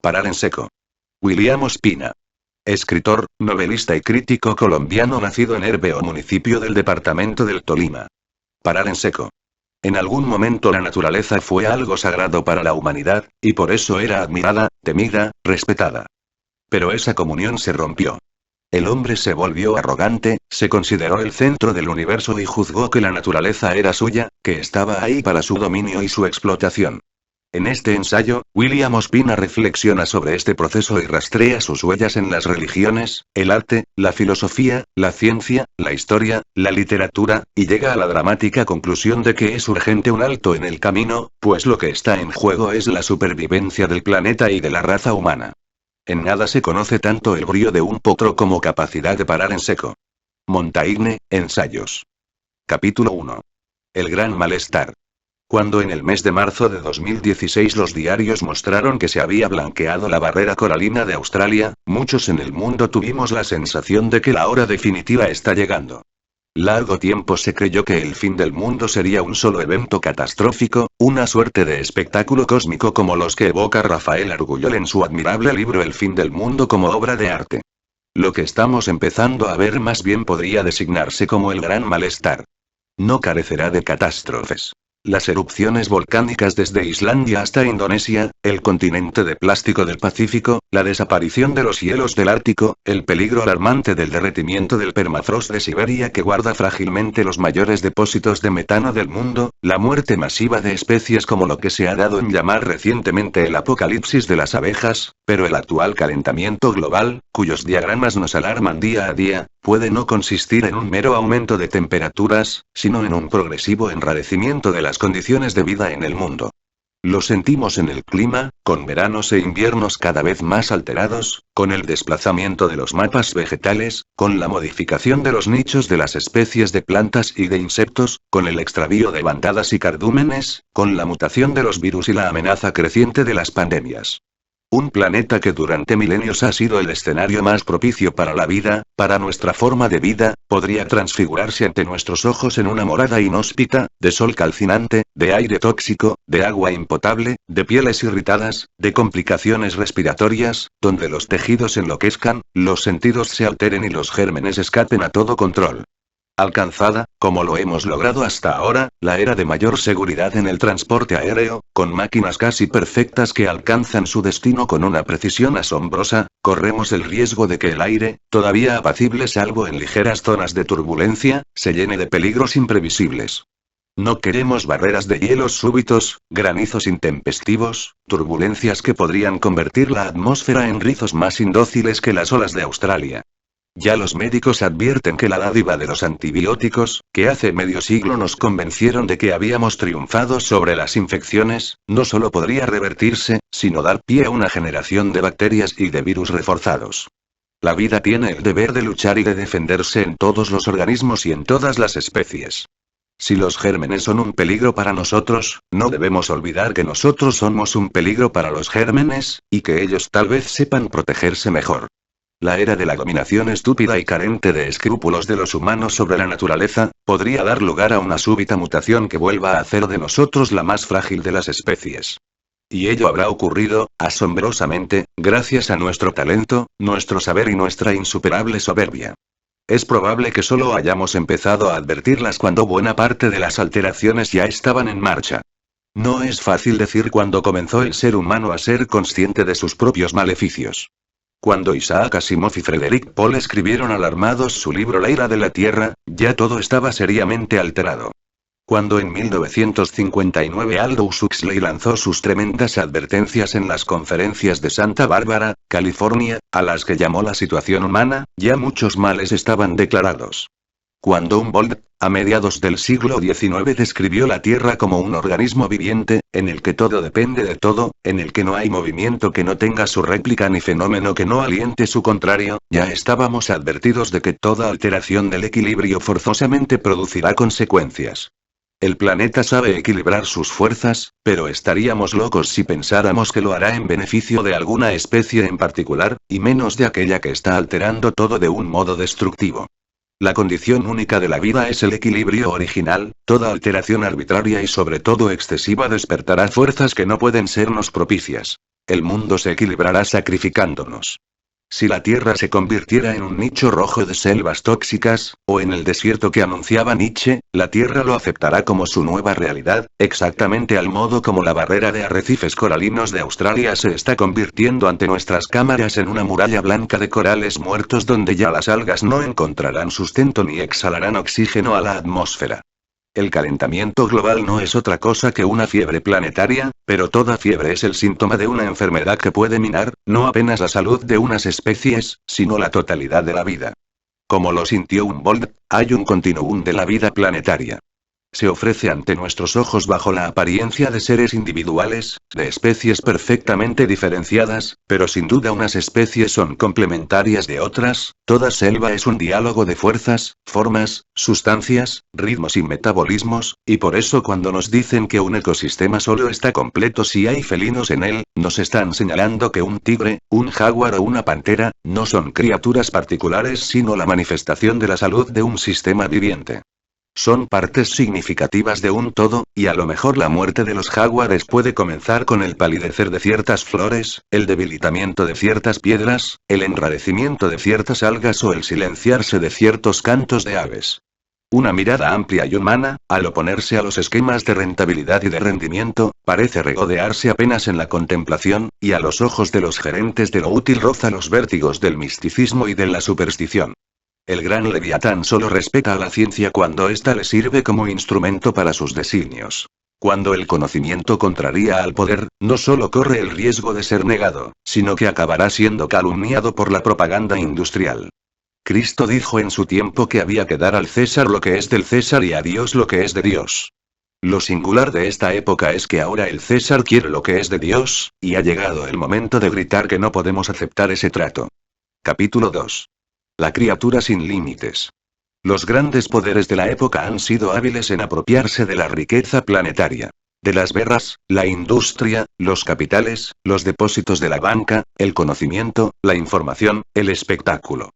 Parar en seco. William Ospina. Escritor, novelista y crítico colombiano nacido en Herbeo, municipio del departamento del Tolima. Parar en seco. En algún momento la naturaleza fue algo sagrado para la humanidad, y por eso era admirada, temida, respetada. Pero esa comunión se rompió. El hombre se volvió arrogante, se consideró el centro del universo y juzgó que la naturaleza era suya, que estaba ahí para su dominio y su explotación. En este ensayo, William Ospina reflexiona sobre este proceso y rastrea sus huellas en las religiones, el arte, la filosofía, la ciencia, la historia, la literatura, y llega a la dramática conclusión de que es urgente un alto en el camino, pues lo que está en juego es la supervivencia del planeta y de la raza humana. En nada se conoce tanto el brío de un potro como capacidad de parar en seco. Montaigne, Ensayos. Capítulo 1. El gran malestar. Cuando en el mes de marzo de 2016 los diarios mostraron que se había blanqueado la barrera coralina de Australia, muchos en el mundo tuvimos la sensación de que la hora definitiva está llegando. Largo tiempo se creyó que el fin del mundo sería un solo evento catastrófico, una suerte de espectáculo cósmico como los que evoca Rafael Argullol en su admirable libro El fin del mundo como obra de arte. Lo que estamos empezando a ver más bien podría designarse como el gran malestar. No carecerá de catástrofes. Las erupciones volcánicas desde Islandia hasta Indonesia, el continente de plástico del Pacífico, la desaparición de los hielos del Ártico, el peligro alarmante del derretimiento del permafrost de Siberia que guarda frágilmente los mayores depósitos de metano del mundo, la muerte masiva de especies como lo que se ha dado en llamar recientemente el apocalipsis de las abejas, pero el actual calentamiento global, cuyos diagramas nos alarman día a día, puede no consistir en un mero aumento de temperaturas, sino en un progresivo enrarecimiento de las condiciones de vida en el mundo. Lo sentimos en el clima, con veranos e inviernos cada vez más alterados, con el desplazamiento de los mapas vegetales, con la modificación de los nichos de las especies de plantas y de insectos, con el extravío de bandadas y cardúmenes, con la mutación de los virus y la amenaza creciente de las pandemias. Un planeta que durante milenios ha sido el escenario más propicio para la vida, para nuestra forma de vida, podría transfigurarse ante nuestros ojos en una morada inhóspita, de sol calcinante, de aire tóxico, de agua impotable, de pieles irritadas, de complicaciones respiratorias, donde los tejidos enloquezcan, los sentidos se alteren y los gérmenes escapen a todo control. Alcanzada, como lo hemos logrado hasta ahora, la era de mayor seguridad en el transporte aéreo, con máquinas casi perfectas que alcanzan su destino con una precisión asombrosa, corremos el riesgo de que el aire, todavía apacible salvo en ligeras zonas de turbulencia, se llene de peligros imprevisibles. No queremos barreras de hielos súbitos, granizos intempestivos, turbulencias que podrían convertir la atmósfera en rizos más indóciles que las olas de Australia. Ya los médicos advierten que la dádiva de los antibióticos, que hace medio siglo nos convencieron de que habíamos triunfado sobre las infecciones, no solo podría revertirse, sino dar pie a una generación de bacterias y de virus reforzados. La vida tiene el deber de luchar y de defenderse en todos los organismos y en todas las especies. Si los gérmenes son un peligro para nosotros, no debemos olvidar que nosotros somos un peligro para los gérmenes, y que ellos tal vez sepan protegerse mejor. La era de la dominación estúpida y carente de escrúpulos de los humanos sobre la naturaleza, podría dar lugar a una súbita mutación que vuelva a hacer de nosotros la más frágil de las especies. Y ello habrá ocurrido, asombrosamente, gracias a nuestro talento, nuestro saber y nuestra insuperable soberbia. Es probable que solo hayamos empezado a advertirlas cuando buena parte de las alteraciones ya estaban en marcha. No es fácil decir cuándo comenzó el ser humano a ser consciente de sus propios maleficios. Cuando Isaac Asimov y Frederick Pohl escribieron alarmados su libro La ira de la Tierra, ya todo estaba seriamente alterado. Cuando en 1959 Aldous Huxley lanzó sus tremendas advertencias en las conferencias de Santa Bárbara, California, a las que llamó la situación humana, ya muchos males estaban declarados. Cuando Humboldt, a mediados del siglo XIX describió la Tierra como un organismo viviente, en el que todo depende de todo, en el que no hay movimiento que no tenga su réplica ni fenómeno que no aliente su contrario, ya estábamos advertidos de que toda alteración del equilibrio forzosamente producirá consecuencias. El planeta sabe equilibrar sus fuerzas, pero estaríamos locos si pensáramos que lo hará en beneficio de alguna especie en particular, y menos de aquella que está alterando todo de un modo destructivo. La condición única de la vida es el equilibrio original, toda alteración arbitraria y sobre todo excesiva despertará fuerzas que no pueden sernos propicias. El mundo se equilibrará sacrificándonos. Si la Tierra se convirtiera en un nicho rojo de selvas tóxicas, o en el desierto que anunciaba Nietzsche, la Tierra lo aceptará como su nueva realidad, exactamente al modo como la barrera de arrecifes coralinos de Australia se está convirtiendo ante nuestras cámaras en una muralla blanca de corales muertos donde ya las algas no encontrarán sustento ni exhalarán oxígeno a la atmósfera. El calentamiento global no es otra cosa que una fiebre planetaria, pero toda fiebre es el síntoma de una enfermedad que puede minar, no apenas la salud de unas especies, sino la totalidad de la vida. Como lo sintió Humboldt, hay un continuum de la vida planetaria. Se ofrece ante nuestros ojos bajo la apariencia de seres individuales, de especies perfectamente diferenciadas, pero sin duda unas especies son complementarias de otras. Toda selva es un diálogo de fuerzas, formas, sustancias, ritmos y metabolismos, y por eso cuando nos dicen que un ecosistema solo está completo si hay felinos en él, nos están señalando que un tigre, un jaguar o una pantera, no son criaturas particulares sino la manifestación de la salud de un sistema viviente. Son partes significativas de un todo, y a lo mejor la muerte de los jaguares puede comenzar con el palidecer de ciertas flores, el debilitamiento de ciertas piedras, el enrarecimiento de ciertas algas o el silenciarse de ciertos cantos de aves. Una mirada amplia y humana, al oponerse a los esquemas de rentabilidad y de rendimiento, parece regodearse apenas en la contemplación, y a los ojos de los gerentes de lo útil roza los vértigos del misticismo y de la superstición. El gran Leviatán solo respeta a la ciencia cuando ésta le sirve como instrumento para sus designios. Cuando el conocimiento contraría al poder, no solo corre el riesgo de ser negado, sino que acabará siendo calumniado por la propaganda industrial. Cristo dijo en su tiempo que había que dar al César lo que es del César y a Dios lo que es de Dios. Lo singular de esta época es que ahora el César quiere lo que es de Dios, y ha llegado el momento de gritar que no podemos aceptar ese trato. Capítulo 2. La criatura sin límites. Los grandes poderes de la época han sido hábiles en apropiarse de la riqueza planetaria. De las guerras, la industria, los capitales, los depósitos de la banca, el conocimiento, la información, el espectáculo.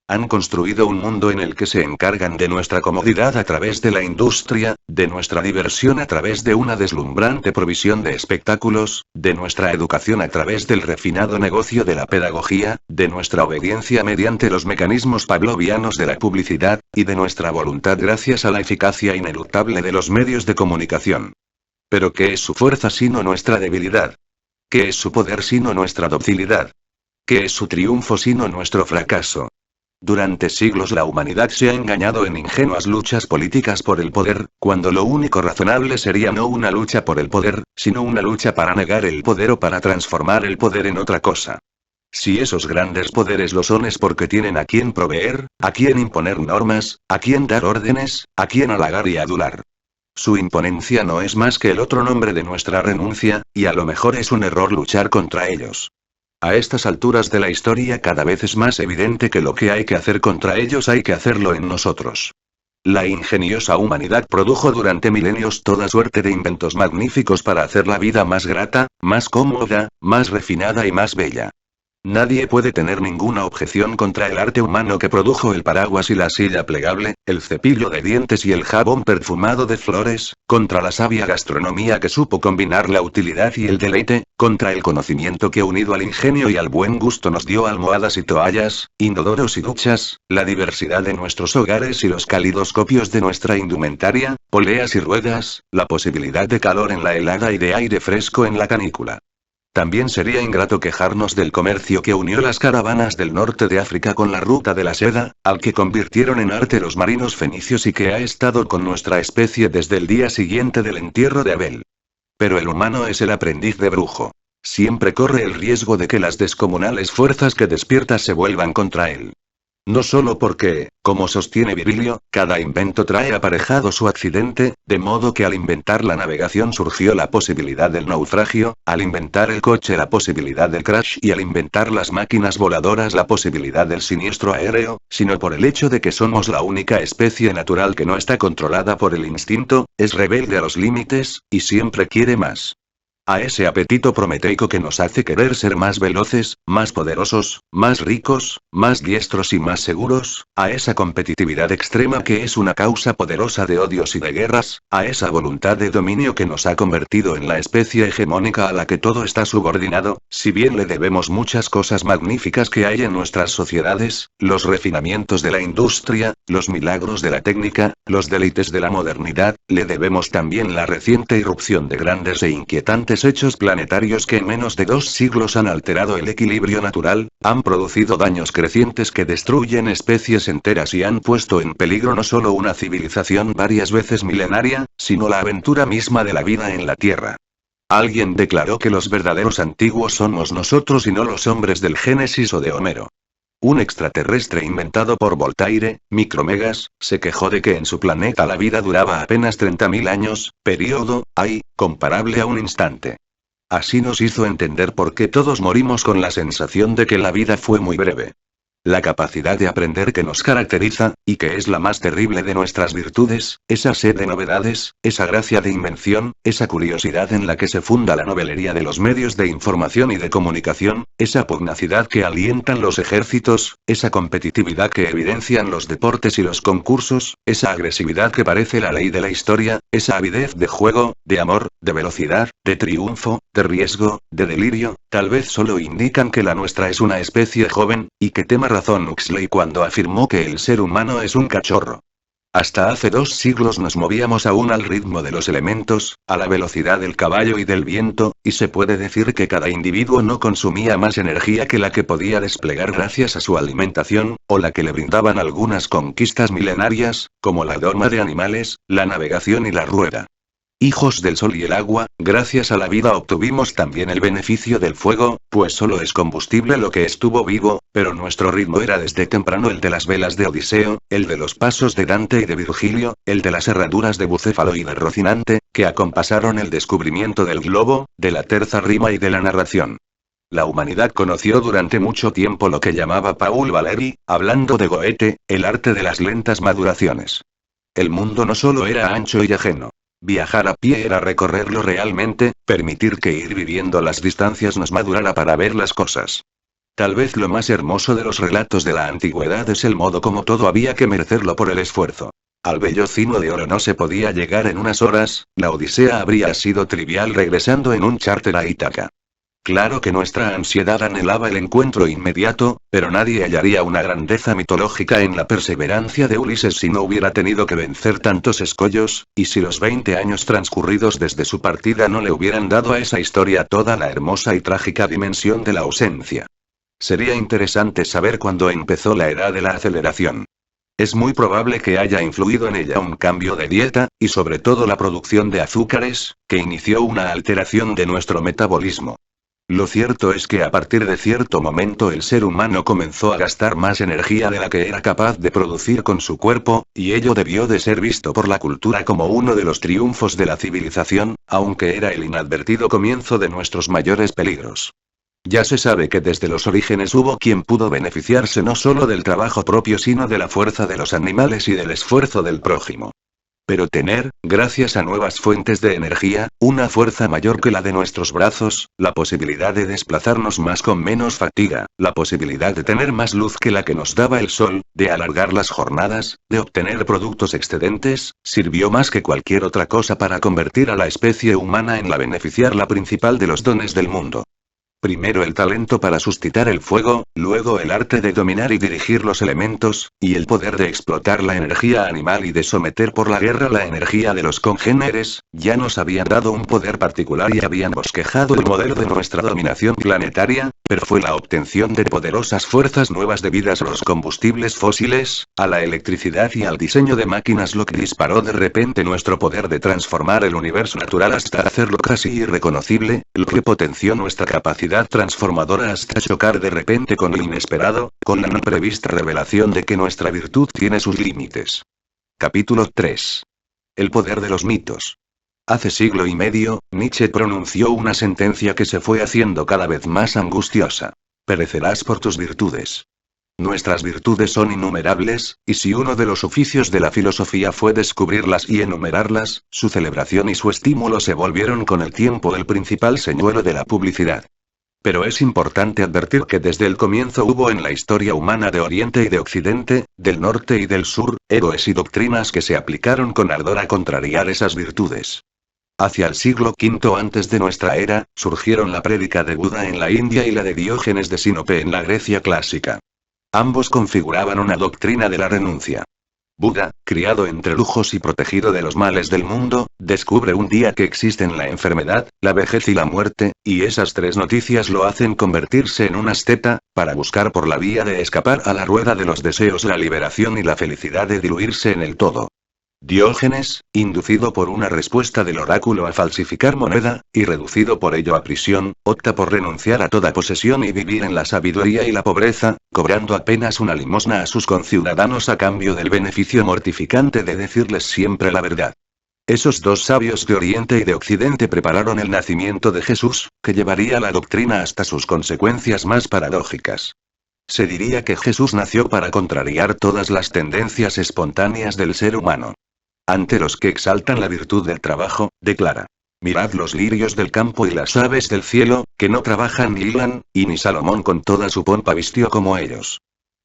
Han construido un mundo en el que se encargan de nuestra comodidad a través de la industria, de nuestra diversión a través de una deslumbrante provisión de espectáculos, de nuestra educación a través del refinado negocio de la pedagogía, de nuestra obediencia mediante los mecanismos pavlovianos de la publicidad, y de nuestra voluntad gracias a la eficacia ineluctable de los medios de comunicación. Pero ¿qué es su fuerza sino nuestra debilidad? ¿Qué es su poder sino nuestra docilidad? ¿Qué es su triunfo sino nuestro fracaso? Durante siglos la humanidad se ha engañado en ingenuas luchas políticas por el poder, cuando lo único razonable sería no una lucha por el poder, sino una lucha para negar el poder o para transformar el poder en otra cosa. Si esos grandes poderes lo son es porque tienen a quien proveer, a quien imponer normas, a quien dar órdenes, a quien halagar y adular. Su imponencia no es más que el otro nombre de nuestra renuncia, y a lo mejor es un error luchar contra ellos. A estas alturas de la historia cada vez es más evidente que lo que hay que hacer contra ellos hay que hacerlo en nosotros. La ingeniosa humanidad produjo durante milenios toda suerte de inventos magníficos para hacer la vida más grata, más cómoda, más refinada y más bella. Nadie puede tener ninguna objeción contra el arte humano que produjo el paraguas y la silla plegable, el cepillo de dientes y el jabón perfumado de flores, contra la sabia gastronomía que supo combinar la utilidad y el deleite, contra el conocimiento que unido al ingenio y al buen gusto nos dio almohadas y toallas, inodoros y duchas, la diversidad de nuestros hogares y los calidoscopios de nuestra indumentaria, poleas y ruedas, la posibilidad de calor en la helada y de aire fresco en la canícula. También sería ingrato quejarnos del comercio que unió las caravanas del norte de África con la ruta de la seda, al que convirtieron en arte los marinos fenicios y que ha estado con nuestra especie desde el día siguiente del entierro de Abel. Pero el humano es el aprendiz de brujo. Siempre corre el riesgo de que las descomunales fuerzas que despierta se vuelvan contra él. No solo porque, como sostiene Virilio, cada invento trae aparejado su accidente, de modo que al inventar la navegación surgió la posibilidad del naufragio, al inventar el coche la posibilidad del crash y al inventar las máquinas voladoras la posibilidad del siniestro aéreo, sino por el hecho de que somos la única especie natural que no está controlada por el instinto, es rebelde a los límites, y siempre quiere más. A ese apetito prometeico que nos hace querer ser más veloces, más poderosos, más ricos, más diestros y más seguros, a esa competitividad extrema que es una causa poderosa de odios y de guerras, a esa voluntad de dominio que nos ha convertido en la especie hegemónica a la que todo está subordinado, si bien le debemos muchas cosas magníficas que hay en nuestras sociedades, los refinamientos de la industria, los milagros de la técnica, los deleites de la modernidad, le debemos también la reciente irrupción de grandes e inquietantes hechos planetarios que en menos de 2 siglos han alterado el equilibrio natural, han producido daños crecientes que destruyen especies enteras y han puesto en peligro no solo una civilización varias veces milenaria, sino la aventura misma de la vida en la Tierra. Alguien declaró que los verdaderos antiguos somos nosotros y no los hombres del Génesis o de Homero. Un extraterrestre inventado por Voltaire, Micromegas, se quejó de que en su planeta la vida duraba apenas 30.000 años, periodo, comparable a un instante. Así nos hizo entender por qué todos morimos con la sensación de que la vida fue muy breve. La capacidad de aprender que nos caracteriza, y que es la más terrible de nuestras virtudes, esa sed de novedades, esa gracia de invención, esa curiosidad en la que se funda la novelería de los medios de información y de comunicación, esa pugnacidad que alientan los ejércitos, esa competitividad que evidencian los deportes y los concursos, esa agresividad que parece la ley de la historia, esa avidez de juego, de amor, de velocidad, de triunfo, de riesgo, de delirio, tal vez solo indican que la nuestra es una especie joven, y que tema razón Huxley cuando afirmó que el ser humano es un cachorro. Hasta hace 2 siglos nos movíamos aún al ritmo de los elementos, a la velocidad del caballo y del viento, y se puede decir que cada individuo no consumía más energía que la que podía desplegar gracias a su alimentación, o la que le brindaban algunas conquistas milenarias, como la doma de animales, la navegación y la rueda. Hijos del sol y el agua, gracias a la vida obtuvimos también el beneficio del fuego, pues solo es combustible lo que estuvo vivo, pero nuestro ritmo era desde temprano el de las velas de Odiseo, el de los pasos de Dante y de Virgilio, el de las herraduras de Bucéfalo y de Rocinante, que acompasaron el descubrimiento del globo, de la terza rima y de la narración. La humanidad conoció durante mucho tiempo lo que llamaba Paul Valéry, hablando de Goethe, el arte de las lentas maduraciones. El mundo no solo era ancho y ajeno. Viajar a pie era recorrerlo realmente, permitir que ir viviendo las distancias nos madurara para ver las cosas. Tal vez lo más hermoso de los relatos de la antigüedad es el modo como todo había que merecerlo por el esfuerzo. Al vellocino de oro no se podía llegar en unas horas, la odisea habría sido trivial regresando en un charter a Ítaca. Claro que nuestra ansiedad anhelaba el encuentro inmediato, pero nadie hallaría una grandeza mitológica en la perseverancia de Ulises si no hubiera tenido que vencer tantos escollos, y si los 20 años transcurridos desde su partida no le hubieran dado a esa historia toda la hermosa y trágica dimensión de la ausencia. Sería interesante saber cuándo empezó la edad de la aceleración. Es muy probable que haya influido en ella un cambio de dieta, y sobre todo la producción de azúcares, que inició una alteración de nuestro metabolismo. Lo cierto es que a partir de cierto momento el ser humano comenzó a gastar más energía de la que era capaz de producir con su cuerpo, y ello debió de ser visto por la cultura como uno de los triunfos de la civilización, aunque era el inadvertido comienzo de nuestros mayores peligros. Ya se sabe que desde los orígenes hubo quien pudo beneficiarse no solo del trabajo propio sino de la fuerza de los animales y del esfuerzo del prójimo. Pero tener, gracias a nuevas fuentes de energía, una fuerza mayor que la de nuestros brazos, la posibilidad de desplazarnos más con menos fatiga, la posibilidad de tener más luz que la que nos daba el sol, de alargar las jornadas, de obtener productos excedentes, sirvió más que cualquier otra cosa para convertir a la especie humana en la beneficiaria principal de los dones del mundo. Primero el talento para suscitar el fuego, luego el arte de dominar y dirigir los elementos, y el poder de explotar la energía animal y de someter por la guerra la energía de los congéneres, ya nos habían dado un poder particular y habían bosquejado el modelo de nuestra dominación planetaria, pero fue la obtención de poderosas fuerzas nuevas debidas a los combustibles fósiles, a la electricidad y al diseño de máquinas lo que disparó de repente nuestro poder de transformar el universo natural hasta hacerlo casi irreconocible, lo que potenció nuestra capacidad transformadora hasta chocar de repente con lo inesperado, con la no prevista revelación de que nuestra virtud tiene sus límites. Capítulo 3. El poder de los mitos. Hace siglo y medio, Nietzsche pronunció una sentencia que se fue haciendo cada vez más angustiosa. Perecerás por tus virtudes. Nuestras virtudes son innumerables, y si uno de los oficios de la filosofía fue descubrirlas y enumerarlas, su celebración y su estímulo se volvieron con el tiempo el principal señuelo de la publicidad. Pero es importante advertir que desde el comienzo hubo en la historia humana de Oriente y de Occidente, del norte y del sur, héroes y doctrinas que se aplicaron con ardor a contrariar esas virtudes. Hacia el siglo V antes de nuestra era, surgieron la prédica de Buda en la India y la de Diógenes de Sinope en la Grecia clásica. Ambos configuraban una doctrina de la renuncia. Buda, criado entre lujos y protegido de los males del mundo, descubre un día que existen la enfermedad, la vejez y la muerte, y esas tres noticias lo hacen convertirse en un asceta, para buscar por la vía de escapar a la rueda de los deseos la liberación y la felicidad de diluirse en el todo. Diógenes, inducido por una respuesta del oráculo a falsificar moneda, y reducido por ello a prisión, opta por renunciar a toda posesión y vivir en la sabiduría y la pobreza, cobrando apenas una limosna a sus conciudadanos a cambio del beneficio mortificante de decirles siempre la verdad. Esos dos sabios de Oriente y de Occidente prepararon el nacimiento de Jesús, que llevaría la doctrina hasta sus consecuencias más paradójicas. Se diría que Jesús nació para contrariar todas las tendencias espontáneas del ser humano. Ante los que exaltan la virtud del trabajo, declara: mirad los lirios del campo y las aves del cielo, que no trabajan ni hilan, y ni Salomón con toda su pompa vistió como ellos.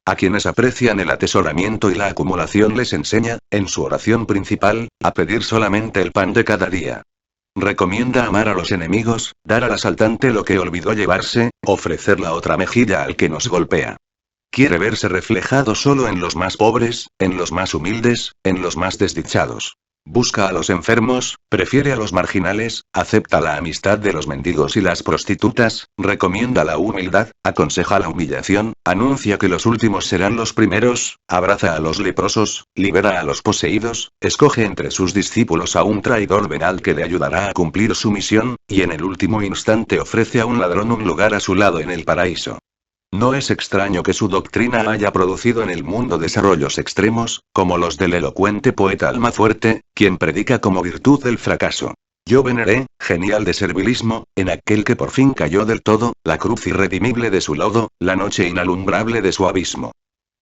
A quienes aprecian el atesoramiento y la acumulación les enseña, en su oración principal, a pedir solamente el pan de cada día. Recomienda amar a los enemigos, dar al asaltante lo que olvidó llevarse, ofrecer la otra mejilla al que nos golpea. Quiere verse reflejado solo en los más pobres, en los más humildes, en los más desdichados. Busca a los enfermos, prefiere a los marginales, acepta la amistad de los mendigos y las prostitutas, recomienda la humildad, aconseja la humillación, anuncia que los últimos serán los primeros, abraza a los leprosos, libera a los poseídos, escoge entre sus discípulos a un traidor venal que le ayudará a cumplir su misión, y en el último instante ofrece a un ladrón un lugar a su lado en el paraíso. No es extraño que su doctrina haya producido en el mundo desarrollos extremos, como los del elocuente poeta Almafuerte, quien predica como virtud del fracaso. Yo veneré, genial de servilismo, en aquel que por fin cayó del todo, la cruz irredimible de su lodo, la noche inalumbrable de su abismo.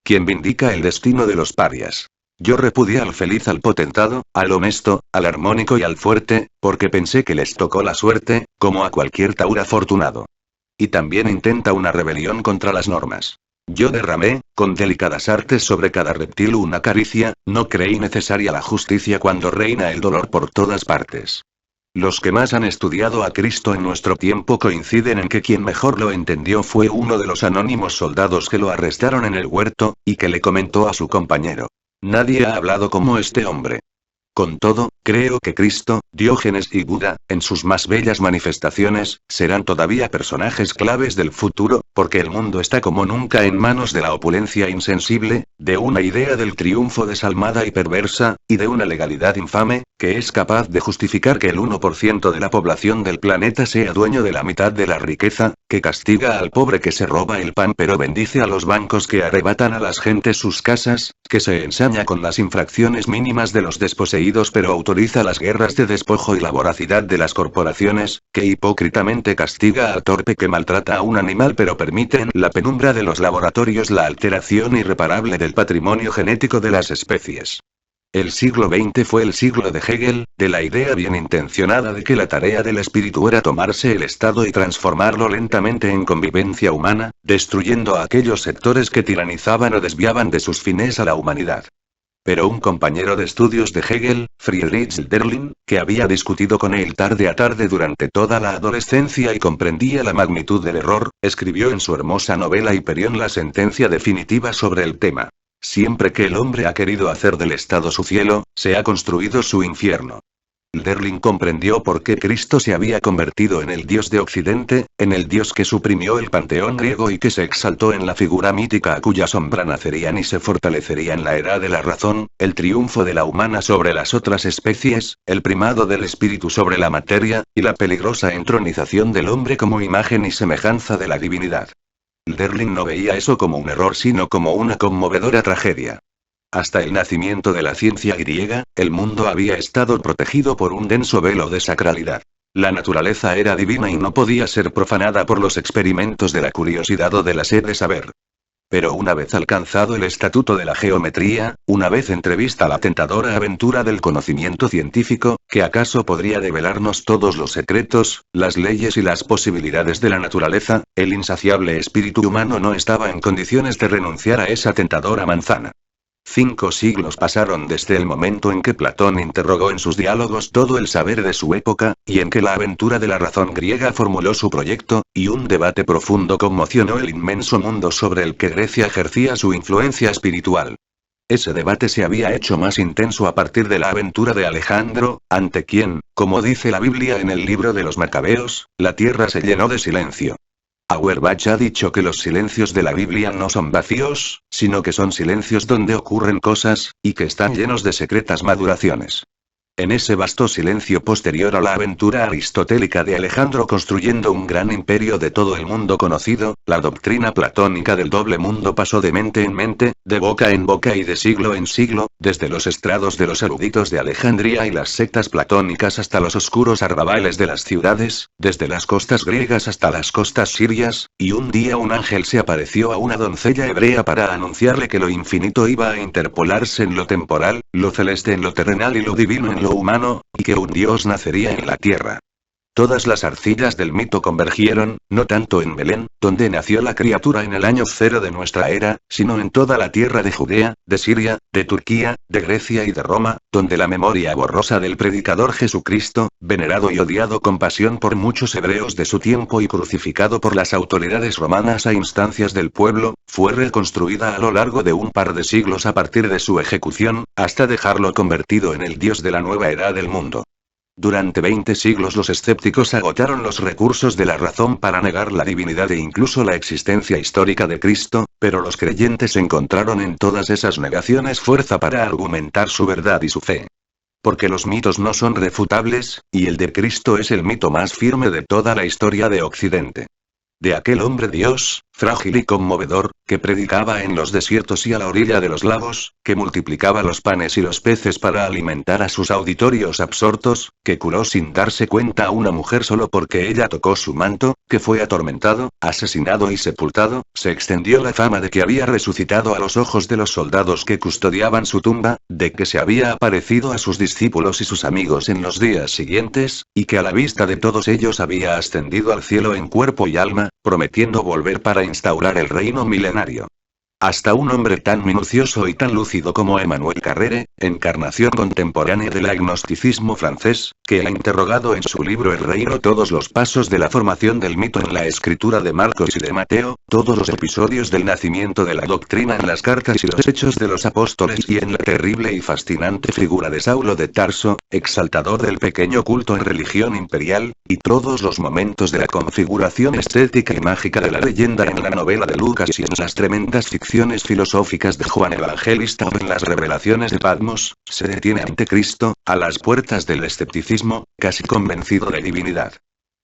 Quien vindica el destino de los parias. Yo repudié al feliz, al potentado, al honesto, al armónico y al fuerte, porque pensé que les tocó la suerte, como a cualquier taur afortunado. Y también intenta una rebelión contra las normas. Yo derramé, con delicadas artes sobre cada reptil una caricia, no creí necesaria la justicia cuando reina el dolor por todas partes. Los que más han estudiado a Cristo en nuestro tiempo coinciden en que quien mejor lo entendió fue uno de los anónimos soldados que lo arrestaron en el huerto, y que le comentó a su compañero: nadie ha hablado como este hombre. Con todo, creo que Cristo, Diógenes y Buda, en sus más bellas manifestaciones, serán todavía personajes claves del futuro, porque el mundo está como nunca en manos de la opulencia insensible, de una idea del triunfo desalmada y perversa, y de una legalidad infame, que es capaz de justificar que el 1% de la población del planeta sea dueño de la mitad de la riqueza, que castiga al pobre que se roba el pan pero bendice a los bancos que arrebatan a las gentes sus casas, que se ensaña con las infracciones mínimas de los desposeídos pero autoriza las guerras de despojo y la voracidad de las corporaciones, que hipócritamente castiga al torpe que maltrata a un animal pero permite en la penumbra de los laboratorios la alteración irreparable del patrimonio genético de las especies. El siglo XX fue el siglo de Hegel, de la idea bien intencionada de que la tarea del espíritu era tomarse el Estado y transformarlo lentamente en convivencia humana, destruyendo a aquellos sectores que tiranizaban o desviaban de sus fines a la humanidad. Pero un compañero de estudios de Hegel, Friedrich Hölderlin, que había discutido con él tarde a tarde durante toda la adolescencia y comprendía la magnitud del error, escribió en su hermosa novela Hiperión la sentencia definitiva sobre el tema. Siempre que el hombre ha querido hacer del Estado su cielo, se ha construido su infierno. Hölderlin comprendió por qué Cristo se había convertido en el Dios de Occidente, en el Dios que suprimió el panteón griego y que se exaltó en la figura mítica a cuya sombra nacerían y se fortalecería en la era de la razón, el triunfo de la humana sobre las otras especies, el primado del espíritu sobre la materia, y la peligrosa entronización del hombre como imagen y semejanza de la divinidad. Hölderlin no veía eso como un error sino como una conmovedora tragedia. Hasta el nacimiento de la ciencia griega, el mundo había estado protegido por un denso velo de sacralidad. La naturaleza era divina y no podía ser profanada por los experimentos de la curiosidad o de la sed de saber. Pero una vez alcanzado el estatuto de la geometría, una vez entrevista la tentadora aventura del conocimiento científico, que acaso podría develarnos todos los secretos, las leyes y las posibilidades de la naturaleza, el insaciable espíritu humano no estaba en condiciones de renunciar a esa tentadora manzana. 5 siglos pasaron desde el momento en que Platón interrogó en sus diálogos todo el saber de su época, y en que la aventura de la razón griega formuló su proyecto, y un debate profundo conmocionó el inmenso mundo sobre el que Grecia ejercía su influencia espiritual. Ese debate se había hecho más intenso a partir de la aventura de Alejandro, ante quien, como dice la Biblia en el libro de los Macabeos, la tierra se llenó de silencio. Auerbach ha dicho que los silencios de la Biblia no son vacíos, sino que son silencios donde ocurren cosas, y que están llenos de secretas maduraciones. En ese vasto silencio posterior a la aventura aristotélica de Alejandro construyendo un gran imperio de todo el mundo conocido, la doctrina platónica del doble mundo pasó de mente en mente, de boca en boca y de siglo en siglo, desde los estrados de los eruditos de Alejandría y las sectas platónicas hasta los oscuros arrabales de las ciudades, desde las costas griegas hasta las costas sirias, y un día un ángel se apareció a una doncella hebrea para anunciarle que lo infinito iba a interpolarse en lo temporal, lo celeste en lo terrenal y lo divino en lo humano, y que un dios nacería en la tierra. Todas las arcillas del mito convergieron, no tanto en Belén, donde nació la criatura en el año 0 de nuestra era, sino en toda la tierra de Judea, de Siria, de Turquía, de Grecia y de Roma, donde la memoria borrosa del predicador Jesucristo, venerado y odiado con pasión por muchos hebreos de su tiempo y crucificado por las autoridades romanas a instancias del pueblo, fue reconstruida a lo largo de un par de siglos a partir de su ejecución, hasta dejarlo convertido en el dios de la nueva era del mundo. Durante 20 siglos los escépticos agotaron los recursos de la razón para negar la divinidad e incluso la existencia histórica de Cristo, pero los creyentes encontraron en todas esas negaciones fuerza para argumentar su verdad y su fe. Porque los mitos no son refutables, y el de Cristo es el mito más firme de toda la historia de Occidente. De aquel hombre Dios, frágil y conmovedor, que predicaba en los desiertos y a la orilla de los lagos, que multiplicaba los panes y los peces para alimentar a sus auditorios absortos, que curó sin darse cuenta a una mujer solo porque ella tocó su manto, que fue atormentado, asesinado y sepultado, se extendió la fama de que había resucitado a los ojos de los soldados que custodiaban su tumba, de que se había aparecido a sus discípulos y sus amigos en los días siguientes, y que a la vista de todos ellos había ascendido al cielo en cuerpo y alma, prometiendo volver para instaurar el reino milenario. Hasta un hombre tan minucioso y tan lúcido como Emmanuel Carrere, encarnación contemporánea del agnosticismo francés, que ha interrogado en su libro El Reino todos los pasos de la formación del mito en la escritura de Marcos y de Mateo, todos los episodios del nacimiento de la doctrina en las cartas y los hechos de los apóstoles y en la terrible y fascinante figura de Saulo de Tarso, exaltador del pequeño culto en religión imperial, y todos los momentos de la configuración estética y mágica de la leyenda en la novela de Lucas y en las tremendas ficciones filosóficas de Juan Evangelista o en las revelaciones de Patmos, se detiene ante Cristo, a las puertas del escepticismo, casi convencido de divinidad.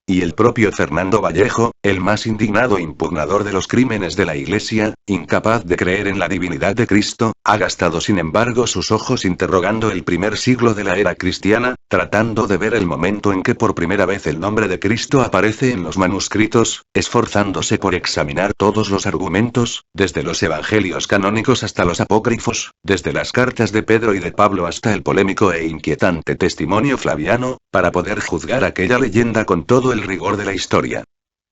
Y el propio Fernando Vallejo, el más indignado impugnador de los crímenes de la Iglesia, incapaz de creer en la divinidad de Cristo, ha gastado sin embargo sus ojos interrogando el primer siglo de la era cristiana, tratando de ver el momento en que por primera vez el nombre de Cristo aparece en los manuscritos, esforzándose por examinar todos los argumentos, desde los evangelios canónicos hasta los apócrifos, desde las cartas de Pedro y de Pablo hasta el polémico e inquietante testimonio flaviano, para poder juzgar aquella leyenda con todo el rigor de la historia.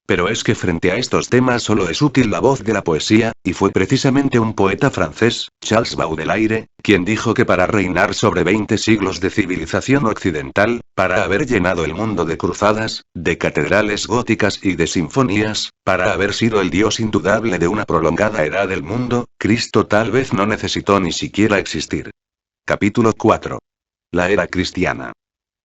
Pero es que frente a estos temas solo es útil la voz de la poesía, y fue precisamente un poeta francés, Charles Baudelaire, quien dijo que para reinar sobre 20 siglos de civilización occidental, para haber llenado el mundo de cruzadas, de catedrales góticas y de sinfonías, para haber sido el dios indudable de una prolongada era del mundo, Cristo tal vez no necesitó ni siquiera existir. Capítulo 4. La era cristiana.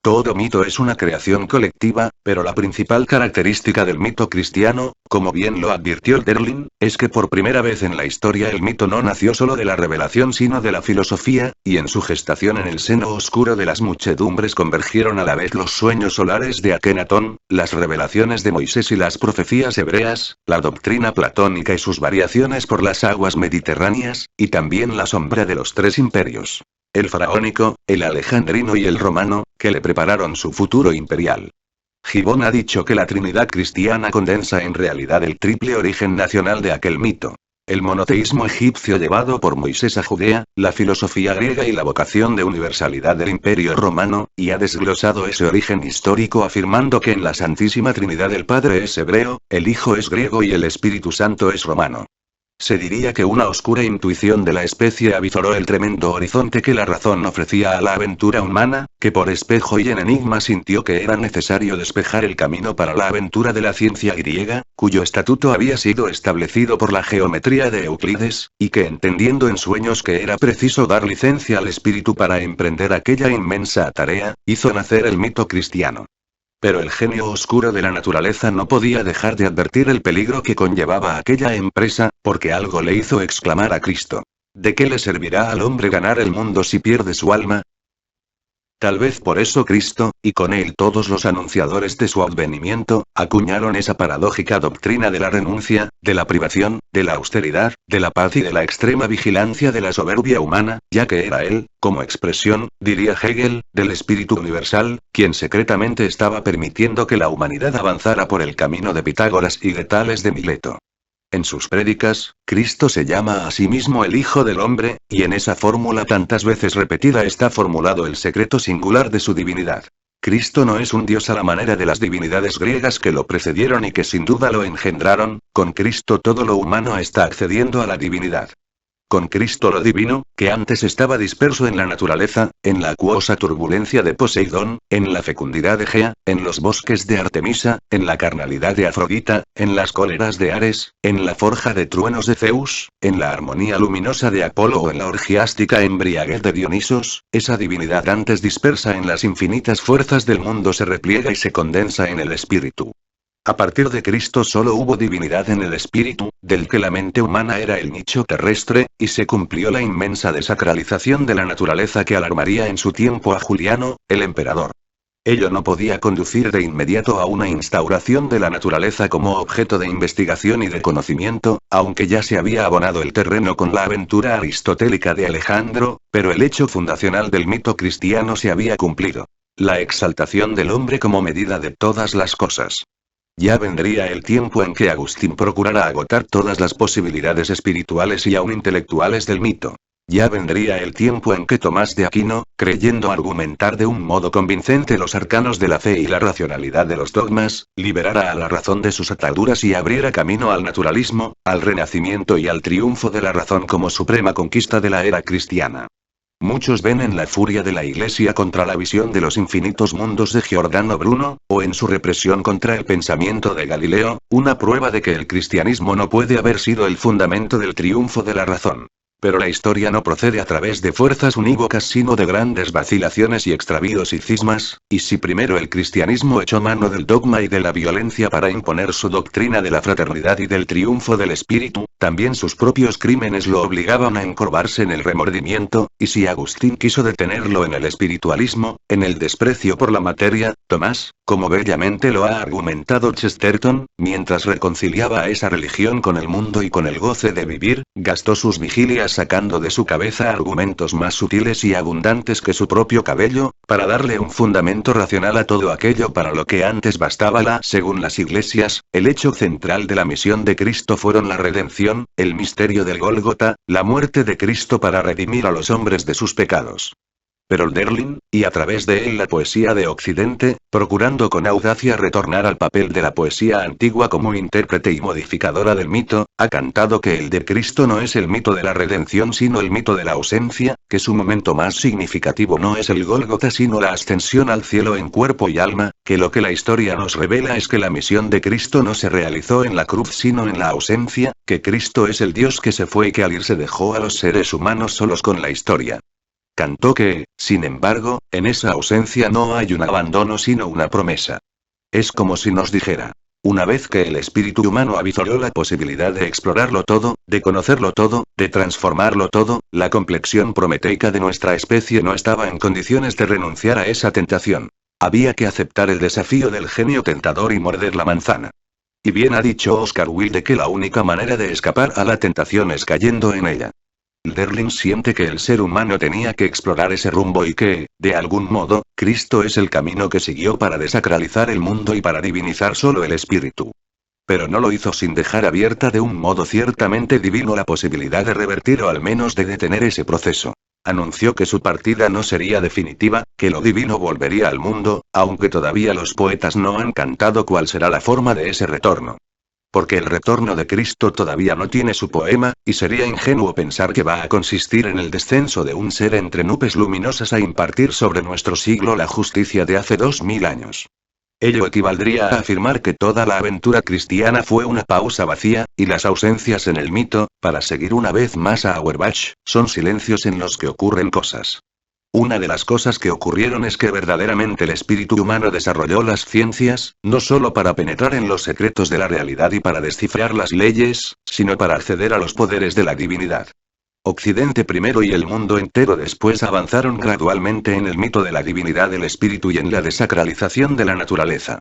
Todo mito es una creación colectiva, pero la principal característica del mito cristiano, como bien lo advirtió Derlin, es que por primera vez en la historia el mito no nació solo de la revelación sino de la filosofía, y en su gestación en el seno oscuro de las muchedumbres convergieron a la vez los sueños solares de Akenatón, las revelaciones de Moisés y las profecías hebreas, la doctrina platónica y sus variaciones por las aguas mediterráneas, y también la sombra de los tres imperios. El faraónico, el alejandrino y el romano, que le prepararon su futuro imperial. Gibbon ha dicho que la Trinidad cristiana condensa en realidad el triple origen nacional de aquel mito. El monoteísmo egipcio llevado por Moisés a Judea, la filosofía griega y la vocación de universalidad del Imperio Romano, y ha desglosado ese origen histórico afirmando que en la Santísima Trinidad el Padre es hebreo, el Hijo es griego y el Espíritu Santo es romano. Se diría que una oscura intuición de la especie avizoró el tremendo horizonte que la razón ofrecía a la aventura humana, que por espejo y en enigma sintió que era necesario despejar el camino para la aventura de la ciencia griega, cuyo estatuto había sido establecido por la geometría de Euclides, y que entendiendo en sueños que era preciso dar licencia al espíritu para emprender aquella inmensa tarea, hizo nacer el mito cristiano. Pero el genio oscuro de la naturaleza no podía dejar de advertir el peligro que conllevaba aquella empresa, porque algo le hizo exclamar a Cristo: ¿de qué le servirá al hombre ganar el mundo si pierde su alma? Tal vez por eso Cristo, y con él todos los anunciadores de su advenimiento, acuñaron esa paradójica doctrina de la renuncia, de la privación, de la austeridad, de la paz y de la extrema vigilancia de la soberbia humana, ya que era él, como expresión, diría Hegel, del espíritu universal, quien secretamente estaba permitiendo que la humanidad avanzara por el camino de Pitágoras y de Tales de Mileto. En sus prédicas, Cristo se llama a sí mismo el Hijo del Hombre, y en esa fórmula tantas veces repetida está formulado el secreto singular de su divinidad. Cristo no es un Dios a la manera de las divinidades griegas que lo precedieron y que sin duda lo engendraron, con Cristo todo lo humano está accediendo a la divinidad. Con Cristo lo divino, que antes estaba disperso en la naturaleza, en la acuosa turbulencia de Poseidón, en la fecundidad de Gea, en los bosques de Artemisa, en la carnalidad de Afrodita, en las cóleras de Ares, en la forja de truenos de Zeus, en la armonía luminosa de Apolo o en la orgiástica embriaguez de Dionisos, esa divinidad antes dispersa en las infinitas fuerzas del mundo se repliega y se condensa en el espíritu. A partir de Cristo solo hubo divinidad en el espíritu, del que la mente humana era el nicho terrestre, y se cumplió la inmensa desacralización de la naturaleza que alarmaría en su tiempo a Juliano, el emperador. Ello no podía conducir de inmediato a una instauración de la naturaleza como objeto de investigación y de conocimiento, aunque ya se había abonado el terreno con la aventura aristotélica de Alejandro, pero el hecho fundacional del mito cristiano se había cumplido: la exaltación del hombre como medida de todas las cosas. Ya vendría el tiempo en que Agustín procurara agotar todas las posibilidades espirituales y aun intelectuales del mito. Ya vendría el tiempo en que Tomás de Aquino, creyendo argumentar de un modo convincente los arcanos de la fe y la racionalidad de los dogmas, liberara a la razón de sus ataduras y abriera camino al naturalismo, al renacimiento y al triunfo de la razón como suprema conquista de la era cristiana. Muchos ven en la furia de la Iglesia contra la visión de los infinitos mundos de Giordano Bruno, o en su represión contra el pensamiento de Galileo, una prueba de que el cristianismo no puede haber sido el fundamento del triunfo de la razón. Pero la historia no procede a través de fuerzas unívocas sino de grandes vacilaciones y extravíos y cismas, y si primero el cristianismo echó mano del dogma y de la violencia para imponer su doctrina de la fraternidad y del triunfo del espíritu, también sus propios crímenes lo obligaban a encorvarse en el remordimiento, y si Agustín quiso detenerlo en el espiritualismo, en el desprecio por la materia, Tomás, como bellamente lo ha argumentado Chesterton, mientras reconciliaba a esa religión con el mundo y con el goce de vivir, gastó sus vigilias sacando de su cabeza argumentos más sutiles y abundantes que su propio cabello, para darle un fundamento racional a todo aquello para lo que antes bastaba según las iglesias, el hecho central de la misión de Cristo fueron la redención, el misterio del Gólgota, la muerte de Cristo para redimir a los hombres de sus pecados. Pero Hölderlin, y a través de él la poesía de Occidente, procurando con audacia retornar al papel de la poesía antigua como intérprete y modificadora del mito, ha cantado que el de Cristo no es el mito de la redención sino el mito de la ausencia, que su momento más significativo no es el Gólgota sino la ascensión al cielo en cuerpo y alma, que lo que la historia nos revela es que la misión de Cristo no se realizó en la cruz sino en la ausencia, que Cristo es el Dios que se fue y que al irse dejó a los seres humanos solos con la historia. Cantó que, sin embargo, en esa ausencia no hay un abandono sino una promesa. Es como si nos dijera: una vez que el espíritu humano avizoró la posibilidad de explorarlo todo, de conocerlo todo, de transformarlo todo, la complexión prometeica de nuestra especie no estaba en condiciones de renunciar a esa tentación. Había que aceptar el desafío del genio tentador y morder la manzana. Y bien ha dicho Oscar Wilde que la única manera de escapar a la tentación es cayendo en ella. Hölderlin siente que el ser humano tenía que explorar ese rumbo y que, de algún modo, Cristo es el camino que siguió para desacralizar el mundo y para divinizar solo el espíritu. Pero no lo hizo sin dejar abierta de un modo ciertamente divino la posibilidad de revertir o al menos de detener ese proceso. Anunció que su partida no sería definitiva, que lo divino volvería al mundo, aunque todavía los poetas no han cantado cuál será la forma de ese retorno. Porque el retorno de Cristo todavía no tiene su poema, y sería ingenuo pensar que va a consistir en el descenso de un ser entre nubes luminosas a impartir sobre nuestro siglo la justicia de hace 2000 años. Ello equivaldría a afirmar que toda la aventura cristiana fue una pausa vacía, y las ausencias en el mito, para seguir una vez más a Auerbach, son silencios en los que ocurren cosas. Una de las cosas que ocurrieron es que verdaderamente el espíritu humano desarrolló las ciencias, no solo para penetrar en los secretos de la realidad y para descifrar las leyes, sino para acceder a los poderes de la divinidad. Occidente primero y el mundo entero después avanzaron gradualmente en el mito de la divinidad del espíritu y en la desacralización de la naturaleza.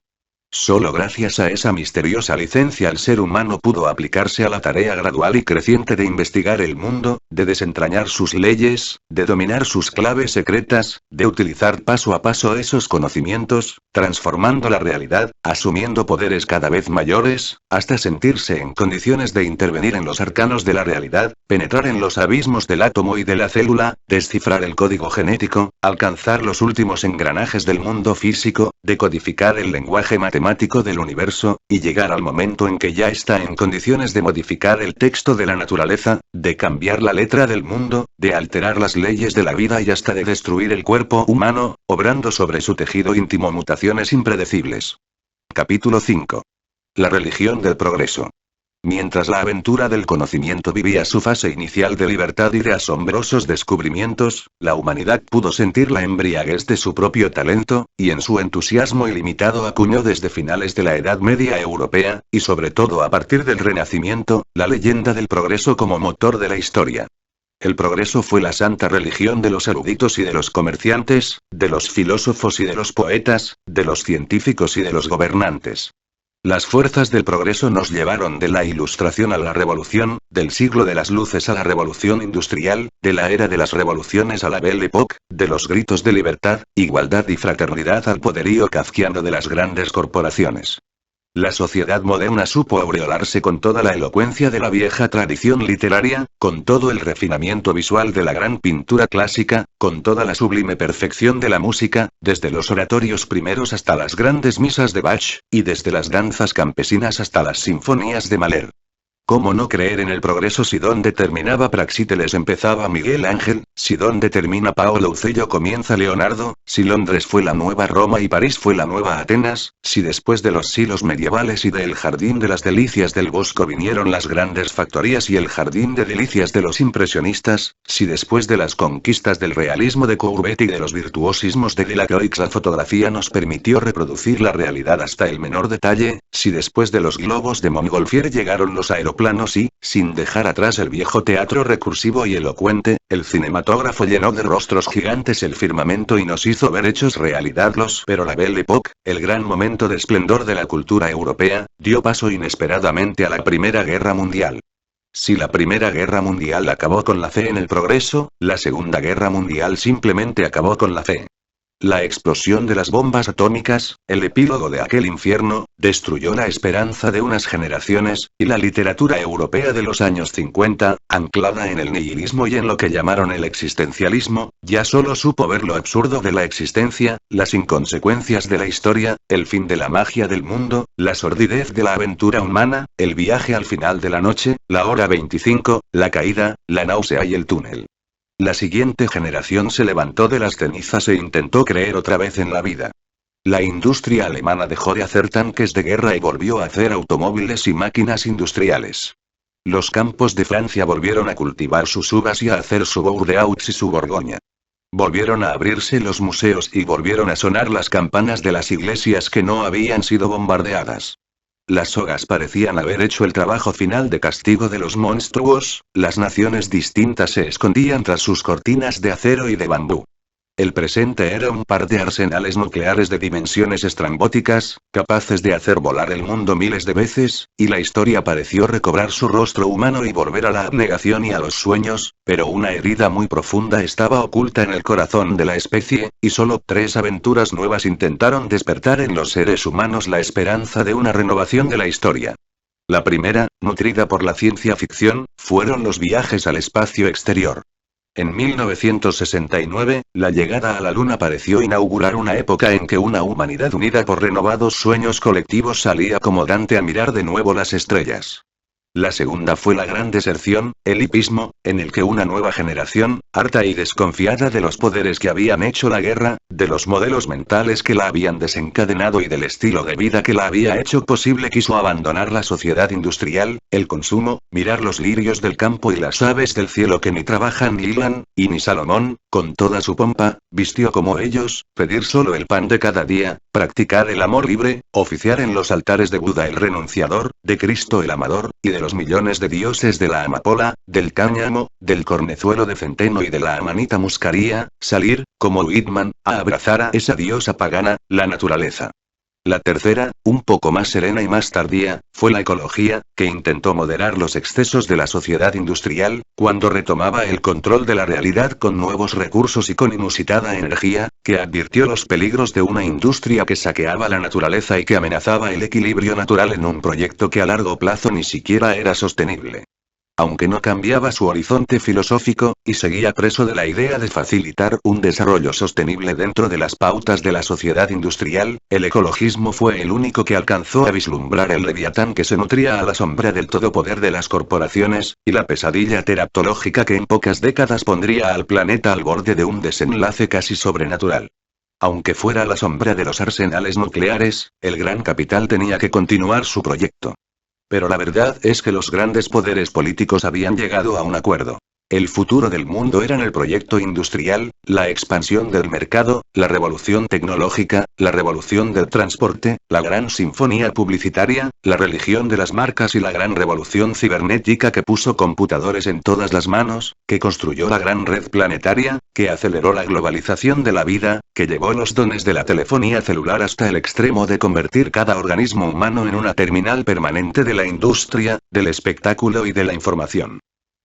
Solo gracias a esa misteriosa licencia el ser humano pudo aplicarse a la tarea gradual y creciente de investigar el mundo, de desentrañar sus leyes, de dominar sus claves secretas, de utilizar paso a paso esos conocimientos, transformando la realidad, asumiendo poderes cada vez mayores, hasta sentirse en condiciones de intervenir en los arcanos de la realidad, penetrar en los abismos del átomo y de la célula, descifrar el código genético, alcanzar los últimos engranajes del mundo físico, decodificar el lenguaje matemático del universo, y llegar al momento en que ya está en condiciones de modificar el texto de la naturaleza, de cambiar la letra del mundo, de alterar las leyes de la vida y hasta de destruir el cuerpo humano, obrando sobre su tejido íntimo mutaciones impredecibles. Capítulo 5. La religión del progreso. Mientras la aventura del conocimiento vivía su fase inicial de libertad y de asombrosos descubrimientos, la humanidad pudo sentir la embriaguez de su propio talento, y en su entusiasmo ilimitado acuñó desde finales de la Edad Media europea, y sobre todo a partir del Renacimiento, la leyenda del progreso como motor de la historia. El progreso fue la santa religión de los eruditos y de los comerciantes, de los filósofos y de los poetas, de los científicos y de los gobernantes. Las fuerzas del progreso nos llevaron de la Ilustración a la Revolución, del siglo de las luces a la Revolución industrial, de la era de las revoluciones a la Belle Époque, de los gritos de libertad, igualdad y fraternidad al poderío kafkiano de las grandes corporaciones. La sociedad moderna supo aureolarse con toda la elocuencia de la vieja tradición literaria, con todo el refinamiento visual de la gran pintura clásica, con toda la sublime perfección de la música, desde los oratorios primeros hasta las grandes misas de Bach, y desde las danzas campesinas hasta las sinfonías de Mahler. ¿Cómo no creer en el progreso si donde terminaba Praxíteles empezaba Miguel Ángel, si donde termina Paolo Ucello comienza Leonardo, si Londres fue la nueva Roma y París fue la nueva Atenas, si después de los siglos medievales y del Jardín de las Delicias del Bosco vinieron las grandes factorías y el Jardín de Delicias de los impresionistas, si después de las conquistas del realismo de Courbet y de los virtuosismos de Delacroix la fotografía nos permitió reproducir la realidad hasta el menor detalle, si después de los globos de Montgolfier llegaron los aeroplanos y, sin dejar atrás el viejo teatro recursivo y elocuente, el cinematógrafo llenó de rostros gigantes el firmamento y nos hizo ver hechos realidad pero la Belle Époque, el gran momento de esplendor de la cultura europea, dio paso inesperadamente a la Primera Guerra Mundial. Si la Primera Guerra Mundial acabó con la fe en el progreso, la Segunda Guerra Mundial simplemente acabó con la fe. La explosión de las bombas atómicas, el epílogo de aquel infierno, destruyó la esperanza de unas generaciones, y la literatura europea de los años 50, anclada en el nihilismo y en lo que llamaron el existencialismo, ya solo supo ver lo absurdo de la existencia, las inconsecuencias de la historia, el fin de la magia del mundo, la sordidez de la aventura humana, el viaje al final de la noche, la hora 25, la caída, la náusea y el túnel. La siguiente generación se levantó de las cenizas e intentó creer otra vez en la vida. La industria alemana dejó de hacer tanques de guerra y volvió a hacer automóviles y máquinas industriales. Los campos de Francia volvieron a cultivar sus uvas y a hacer su Bordeaux y su Borgoña. Volvieron a abrirse los museos y volvieron a sonar las campanas de las iglesias que no habían sido bombardeadas. Las sogas parecían haber hecho el trabajo final de castigo de los monstruos, las naciones distintas se escondían tras sus cortinas de acero y de bambú. El presente era un par de arsenales nucleares de dimensiones estrambóticas, capaces de hacer volar el mundo miles de veces, y la historia pareció recobrar su rostro humano y volver a la abnegación y a los sueños, pero una herida muy profunda estaba oculta en el corazón de la especie, y solo 3 aventuras nuevas intentaron despertar en los seres humanos la esperanza de una renovación de la historia. La primera, nutrida por la ciencia ficción, fueron los viajes al espacio exterior. En 1969, la llegada a la Luna pareció inaugurar una época en que una humanidad unida por renovados sueños colectivos salía como Dante a mirar de nuevo las estrellas. La segunda fue la gran deserción, el hipismo, en el que una nueva generación, harta y desconfiada de los poderes que habían hecho la guerra, de los modelos mentales que la habían desencadenado y del estilo de vida que la había hecho posible, quiso abandonar la sociedad industrial, el consumo, mirar los lirios del campo y las aves del cielo que ni trabajan ni hilan, y ni Salomón, con toda su pompa, vistió como ellos, pedir solo el pan de cada día, practicar el amor libre, oficiar en los altares de Buda el renunciador, de Cristo el amador, y de los millones de dioses de la amapola, del cáñamo, del cornezuelo de centeno y de la amanita muscaría, salir, como Whitman, a abrazar a esa diosa pagana, la naturaleza. La tercera, un poco más serena y más tardía, fue la ecología, que intentó moderar los excesos de la sociedad industrial, cuando retomaba el control de la realidad con nuevos recursos y con inusitada energía, que advirtió los peligros de una industria que saqueaba la naturaleza y que amenazaba el equilibrio natural en un proyecto que a largo plazo ni siquiera era sostenible. Aunque no cambiaba su horizonte filosófico, y seguía preso de la idea de facilitar un desarrollo sostenible dentro de las pautas de la sociedad industrial, el ecologismo fue el único que alcanzó a vislumbrar el leviatán que se nutría a la sombra del todopoder de las corporaciones, y la pesadilla teratológica que en pocas décadas pondría al planeta al borde de un desenlace casi sobrenatural. Aunque fuera la sombra de los arsenales nucleares, el gran capital tenía que continuar su proyecto. Pero la verdad es que los grandes poderes políticos habían llegado a un acuerdo. El futuro del mundo era en el proyecto industrial, la expansión del mercado, la revolución tecnológica, la revolución del transporte, la gran sinfonía publicitaria, la religión de las marcas y la gran revolución cibernética que puso computadores en todas las manos, que construyó la gran red planetaria, que aceleró la globalización de la vida, que llevó los dones de la telefonía celular hasta el extremo de convertir cada organismo humano en una terminal permanente de la industria, del espectáculo y de la información.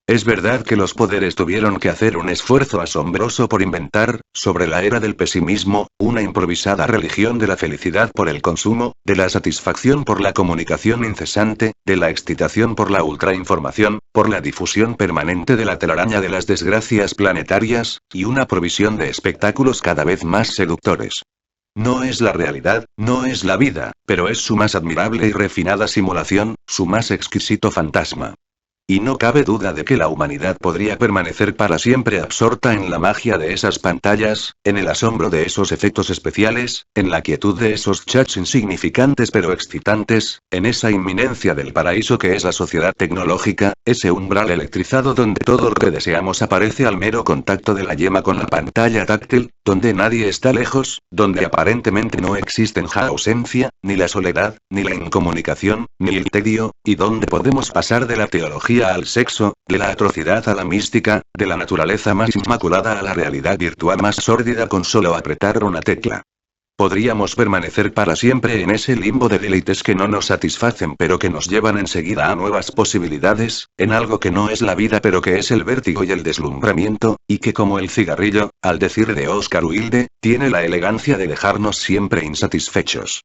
Es verdad que los poderes tuvieron que hacer un esfuerzo asombroso por inventar, sobre la era del pesimismo, una improvisada religión de la felicidad por el consumo, de la satisfacción por la comunicación incesante, de la excitación por la ultrainformación, por la difusión permanente de la telaraña de las desgracias planetarias, y una provisión de espectáculos cada vez más seductores. No es la realidad, no es la vida, pero es su más admirable y refinada simulación, su más exquisito fantasma. Y no cabe duda de que la humanidad podría permanecer para siempre absorta en la magia de esas pantallas, en el asombro de esos efectos especiales, en la quietud de esos chats insignificantes pero excitantes, en esa inminencia del paraíso que es la sociedad tecnológica, ese umbral electrizado donde todo lo que deseamos aparece al mero contacto de la yema con la pantalla táctil, donde nadie está lejos, donde aparentemente no existen la ausencia, ni la soledad, ni la incomunicación, ni el tedio, y donde podemos pasar de la teología al sexo, de la atrocidad a la mística, de la naturaleza más inmaculada a la realidad virtual más sórdida con solo apretar una tecla. Podríamos permanecer para siempre en ese limbo de deleites que no nos satisfacen pero que nos llevan enseguida a nuevas posibilidades, en algo que no es la vida pero que es el vértigo y el deslumbramiento, y que como el cigarrillo, al decir de Oscar Wilde, tiene la elegancia de dejarnos siempre insatisfechos.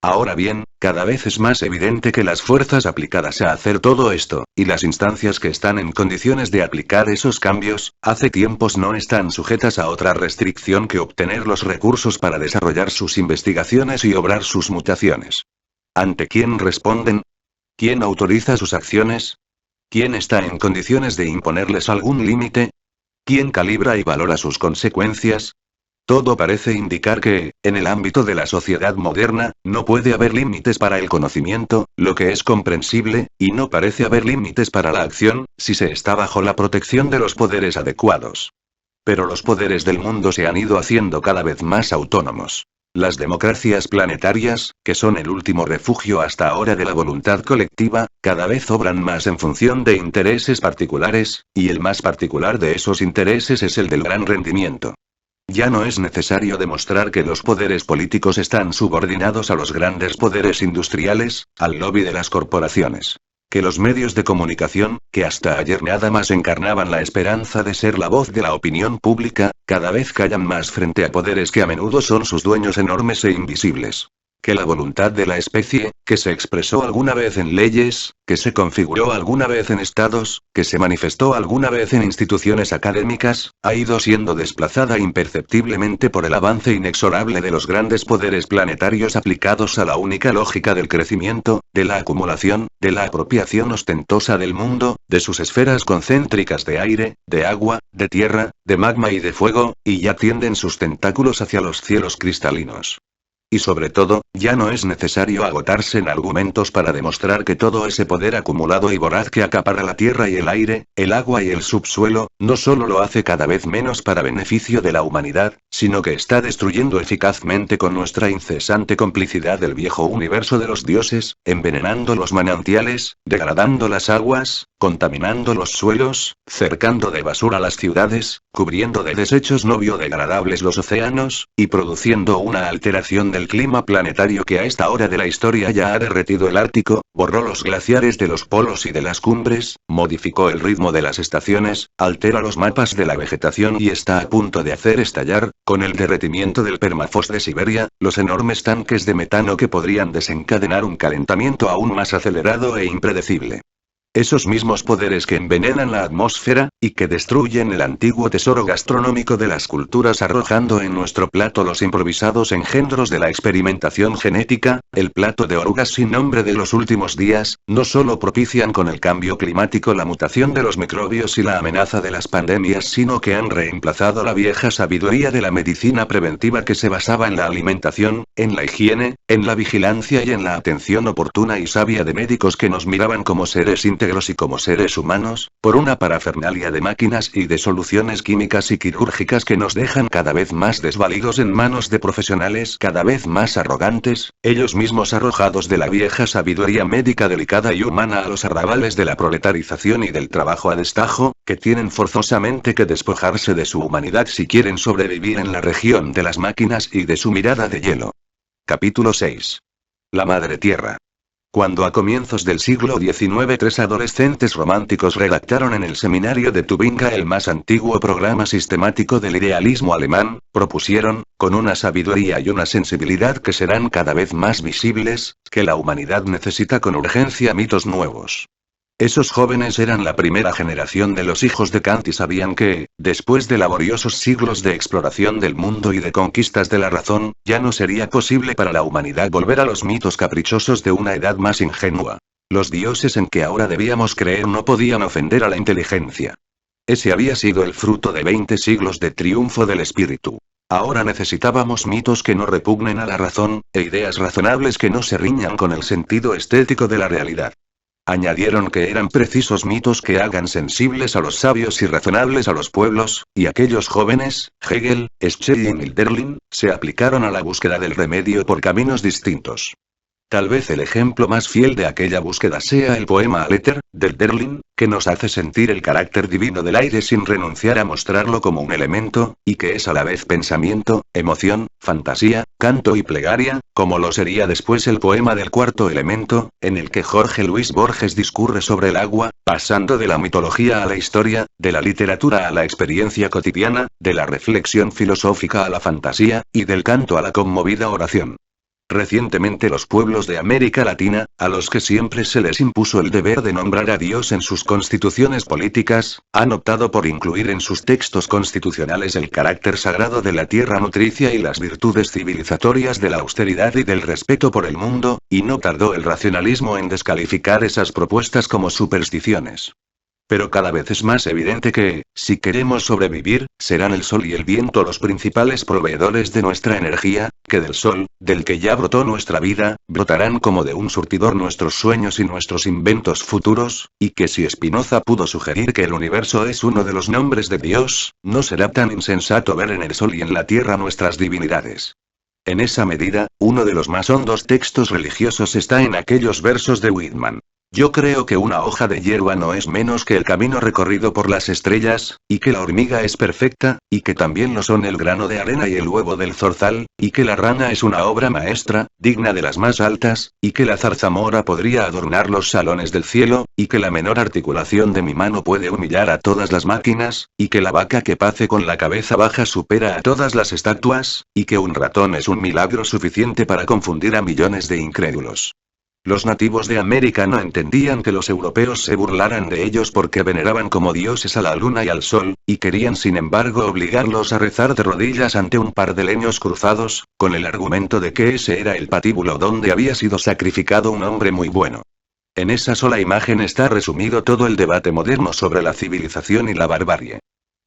Ahora bien, cada vez es más evidente que las fuerzas aplicadas a hacer todo esto, y las instancias que están en condiciones de aplicar esos cambios, hace tiempos no están sujetas a otra restricción que obtener los recursos para desarrollar sus investigaciones y obrar sus mutaciones. ¿Ante quién responden? ¿Quién autoriza sus acciones? ¿Quién está en condiciones de imponerles algún límite? ¿Quién calibra y valora sus consecuencias? Todo parece indicar que, en el ámbito de la sociedad moderna, no puede haber límites para el conocimiento, lo que es comprensible, y no parece haber límites para la acción, si se está bajo la protección de los poderes adecuados. Pero los poderes del mundo se han ido haciendo cada vez más autónomos. Las democracias planetarias, que son el último refugio hasta ahora de la voluntad colectiva, cada vez obran más en función de intereses particulares, y el más particular de esos intereses es el del gran rendimiento. Ya no es necesario demostrar que los poderes políticos están subordinados a los grandes poderes industriales, al lobby de las corporaciones. Que los medios de comunicación, que hasta ayer nada más encarnaban la esperanza de ser la voz de la opinión pública, cada vez callan más frente a poderes que a menudo son sus dueños enormes e invisibles. Que la voluntad de la especie, que se expresó alguna vez en leyes, que se configuró alguna vez en estados, que se manifestó alguna vez en instituciones académicas, ha ido siendo desplazada imperceptiblemente por el avance inexorable de los grandes poderes planetarios aplicados a la única lógica del crecimiento, de la acumulación, de la apropiación ostentosa del mundo, de sus esferas concéntricas de aire, de agua, de tierra, de magma y de fuego, y ya tienden sus tentáculos hacia los cielos cristalinos. Y sobre todo, ya no es necesario agotarse en argumentos para demostrar que todo ese poder acumulado y voraz que acapara la tierra y el aire, el agua y el subsuelo, no solo lo hace cada vez menos para beneficio de la humanidad, sino que está destruyendo eficazmente con nuestra incesante complicidad el viejo universo de los dioses, envenenando los manantiales, degradando las aguas, contaminando los suelos, cercando de basura las ciudades, cubriendo de desechos no biodegradables los océanos, y produciendo una alteración del clima planetario que a esta hora de la historia ya ha derretido el Ártico, borró los glaciares de los polos y de las cumbres, modificó el ritmo de las estaciones, altera los mapas de la vegetación y está a punto de hacer estallar, con el derretimiento del permafrost de Siberia, los enormes tanques de metano que podrían desencadenar un calentamiento aún más acelerado e impredecible. Esos mismos poderes que envenenan la atmósfera, y que destruyen el antiguo tesoro gastronómico de las culturas arrojando en nuestro plato los improvisados engendros de la experimentación genética, el plato de orugas sin nombre de los últimos días, no solo propician con el cambio climático la mutación de los microbios y la amenaza de las pandemias, sino que han reemplazado la vieja sabiduría de la medicina preventiva que se basaba en la alimentación, en la higiene, en la vigilancia y en la atención oportuna y sabia de médicos que nos miraban como seres íntegros y como seres humanos, por una parafernalia de máquinas y de soluciones químicas y quirúrgicas que nos dejan cada vez más desvalidos en manos de profesionales cada vez más arrogantes, ellos mismos arrojados de la vieja sabiduría médica delicada y humana a los arrabales de la proletarización y del trabajo a destajo, que tienen forzosamente que despojarse de su humanidad si quieren sobrevivir en la región de las máquinas y de su mirada de hielo. Capítulo 6. La Madre Tierra. Cuando a comienzos del siglo XIX 3 adolescentes románticos redactaron en el seminario de Tubinga el más antiguo programa sistemático del idealismo alemán, propusieron, con una sabiduría y una sensibilidad que serán cada vez más visibles, que la humanidad necesita con urgencia mitos nuevos. Esos jóvenes eran la primera generación de los hijos de Kant y sabían que, después de laboriosos siglos de exploración del mundo y de conquistas de la razón, ya no sería posible para la humanidad volver a los mitos caprichosos de una edad más ingenua. Los dioses en que ahora debíamos creer no podían ofender a la inteligencia. Ese había sido el fruto de 20 siglos de triunfo del espíritu. Ahora necesitábamos mitos que no repugnen a la razón, e ideas razonables que no se riñan con el sentido estético de la realidad. Añadieron que eran precisos mitos que hagan sensibles a los sabios y razonables a los pueblos, y aquellos jóvenes, Hegel, Schelling y Hölderlin, se aplicaron a la búsqueda del remedio por caminos distintos. Tal vez el ejemplo más fiel de aquella búsqueda sea el poema Al Éter, de Hölderlin, que nos hace sentir el carácter divino del aire sin renunciar a mostrarlo como un elemento, y que es a la vez pensamiento, emoción, fantasía, canto y plegaria, como lo sería después el poema del cuarto elemento, en el que Jorge Luis Borges discurre sobre el agua, pasando de la mitología a la historia, de la literatura a la experiencia cotidiana, de la reflexión filosófica a la fantasía, y del canto a la conmovida oración. Recientemente los pueblos de América Latina, a los que siempre se les impuso el deber de nombrar a Dios en sus constituciones políticas, han optado por incluir en sus textos constitucionales el carácter sagrado de la tierra nutricia y las virtudes civilizatorias de la austeridad y del respeto por el mundo, y no tardó el racionalismo en descalificar esas propuestas como supersticiones. Pero cada vez es más evidente que, si queremos sobrevivir, serán el sol y el viento los principales proveedores de nuestra energía, que del sol, del que ya brotó nuestra vida, brotarán como de un surtidor nuestros sueños y nuestros inventos futuros, y que si Spinoza pudo sugerir que el universo es uno de los nombres de Dios, no será tan insensato ver en el sol y en la tierra nuestras divinidades. En esa medida, uno de los más hondos textos religiosos está en aquellos versos de Whitman. Yo creo que una hoja de hierba no es menos que el camino recorrido por las estrellas, y que la hormiga es perfecta, y que también lo son el grano de arena y el huevo del zorzal, y que la rana es una obra maestra, digna de las más altas, y que la zarzamora podría adornar los salones del cielo, y que la menor articulación de mi mano puede humillar a todas las máquinas, y que la vaca que pace con la cabeza baja supera a todas las estatuas, y que un ratón es un milagro suficiente para confundir a millones de incrédulos. Los nativos de América no entendían que los europeos se burlaran de ellos porque veneraban como dioses a la luna y al sol, y querían sin embargo obligarlos a rezar de rodillas ante un par de leños cruzados, con el argumento de que ese era el patíbulo donde había sido sacrificado un hombre muy bueno. En esa sola imagen está resumido todo el debate moderno sobre la civilización y la barbarie.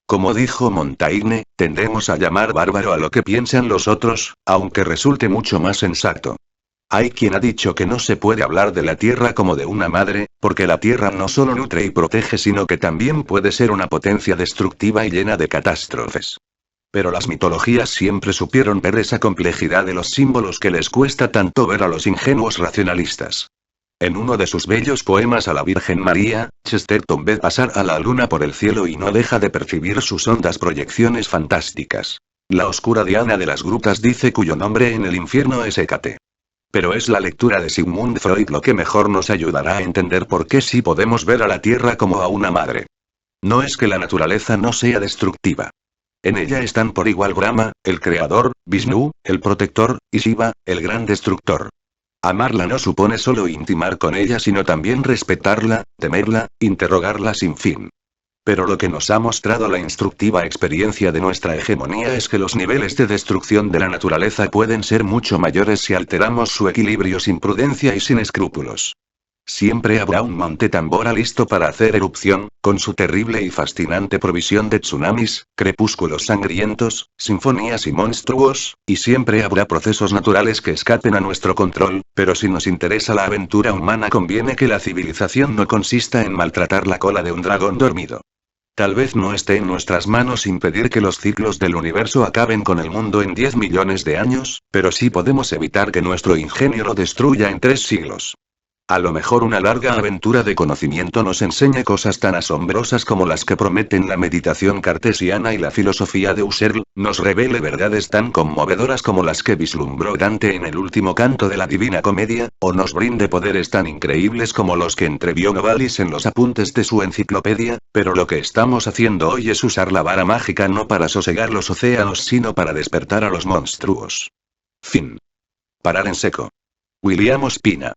Como dijo Montaigne, tendemos a llamar bárbaro a lo que piensan los otros, aunque resulte mucho más sensato. Hay quien ha dicho que no se puede hablar de la Tierra como de una madre, porque la Tierra no solo nutre y protege, sino que también puede ser una potencia destructiva y llena de catástrofes. Pero las mitologías siempre supieron ver esa complejidad de los símbolos que les cuesta tanto ver a los ingenuos racionalistas. En uno de sus bellos poemas a la Virgen María, Chesterton ve pasar a la luna por el cielo y no deja de percibir sus hondas proyecciones fantásticas. La oscura Diana de las grutas dice cuyo nombre en el infierno es Hécate. Pero es la lectura de Sigmund Freud lo que mejor nos ayudará a entender por qué sí podemos ver a la Tierra como a una madre. No es que la naturaleza no sea destructiva. En ella están por igual Brahma, el creador, Vishnu, el protector, y Shiva, el gran destructor. Amarla no supone solo intimar con ella, sino también respetarla, temerla, interrogarla sin fin. Pero lo que nos ha mostrado la instructiva experiencia de nuestra hegemonía es que los niveles de destrucción de la naturaleza pueden ser mucho mayores si alteramos su equilibrio sin prudencia y sin escrúpulos. Siempre habrá un monte Tambora listo para hacer erupción, con su terrible y fascinante provisión de tsunamis, crepúsculos sangrientos, sinfonías y monstruos, y siempre habrá procesos naturales que escapen a nuestro control, pero si nos interesa la aventura humana conviene que la civilización no consista en maltratar la cola de un dragón dormido. Tal vez no esté en nuestras manos impedir que los ciclos del universo acaben con el mundo en 10 millones de años, pero sí podemos evitar que nuestro ingenio lo destruya en 3 siglos. A lo mejor una larga aventura de conocimiento nos enseña cosas tan asombrosas como las que prometen la meditación cartesiana y la filosofía de Husserl, nos revele verdades tan conmovedoras como las que vislumbró Dante en el último canto de la Divina Comedia, o nos brinde poderes tan increíbles como los que entrevió Novalis en los apuntes de su enciclopedia, pero lo que estamos haciendo hoy es usar la vara mágica no para sosegar los océanos sino para despertar a los monstruos. Fin. Parar en seco. William Ospina.